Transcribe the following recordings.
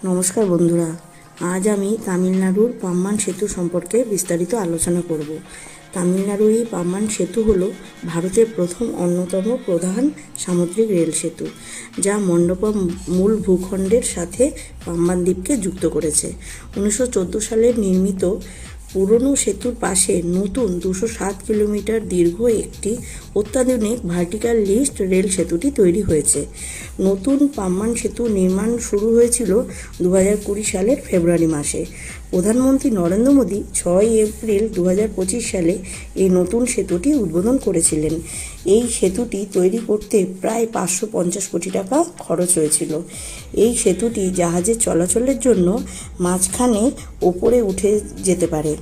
নমস্কার বন্ধুরা, আজ আমি তামিলনাড়ুর পাম্বান সেতু সম্পর্কে বিস্তারিত আলোচনা করব। তামিলনাড়ুর এই পাম্বান সেতু হলো ভারতের প্রথম অন্যতম প্রধান সামুদ্রিক রেল সেতু, যা মণ্ডপম মূল ভূখণ্ডের সাথে পাম্বান দ্বীপকে যুক্ত করেছে। 1914 সালে নির্মিত পুরনো সেতুর পাশে নতুন 207 কিলোমিটার দীর্ঘ একটি অত্যাধুনিক ভার্টিক্যাল লিফট রেল সেতুটি তৈরি হয়েছে। নতুন পাম্বান সেতু নির্মাণ শুরু হয়েছিল 2020 সালের ফেব্রুয়ারি মাসে। প্রধানমন্ত্রী নরেন্দ্র মোদী 6 এপ্রিল 2025 সালে এই নতুন সেতুটি উদ্বোধন করেছিলেন। এই সেতুটি তৈরি করতে প্রায় 550 কোটি টাকা খরচ হয়েছিল। এই সেতুটি জাহাজের চলাচলের জন্য মাঝখানে ওপরে উঠে যেতে পারে।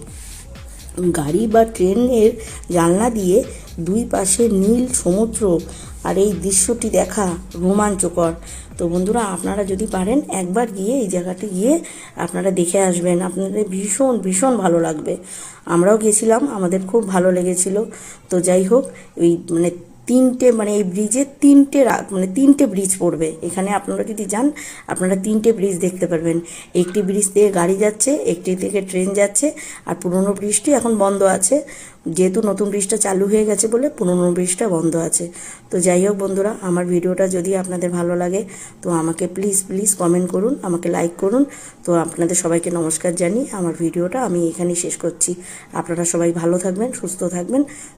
গাড়ি বা ট্রেনের জানলা দিয়ে দুই পাশে নীল সমুদ্র, আর এই দৃশ্যটি দেখা রোমাঞ্চকর। তো বন্ধুরা, আপনারা যদি পারেন একবার গিয়ে এই জায়গাটি গিয়ে আপনারা দেখে আসবেন, আপনাদের ভীষণ ভীষণ ভালো লাগবে। আমরাও গেছিলাম, আমাদের খুব ভালো লেগেছিল। তো যাই হোক, এই এই ব্রিজে তিনটে ব্রিজ পড়বে। এখানে আপনারা যদি যান, আপনারা তিনটে ব্রিজ দেখতে পারবেন। একটি ব্রিজ থেকে গাড়ি যাচ্ছে, একটি থেকে ট্রেন যাচ্ছে, আর পুরনো ব্রিজটি এখন বন্ধ আছে। যেহেতু নতুন ব্রিজটা চালু হয়ে গেছে বলে পুরনো ব্রিজটা বন্ধ আছে। তো যাই হোক বন্ধুরা, আমার ভিডিওটা যদি আপনাদের ভালো লাগে তো আমাকে প্লিজ প্লিজ কমেন্ট করুন, আমাকে লাইক করুন। তো আপনাদের সবাইকে নমস্কার জানিয়ে আমার ভিডিওটা আমি এখানেই শেষ করছি। আপনারা সবাই ভালো থাকবেন, সুস্থ থাকবেন।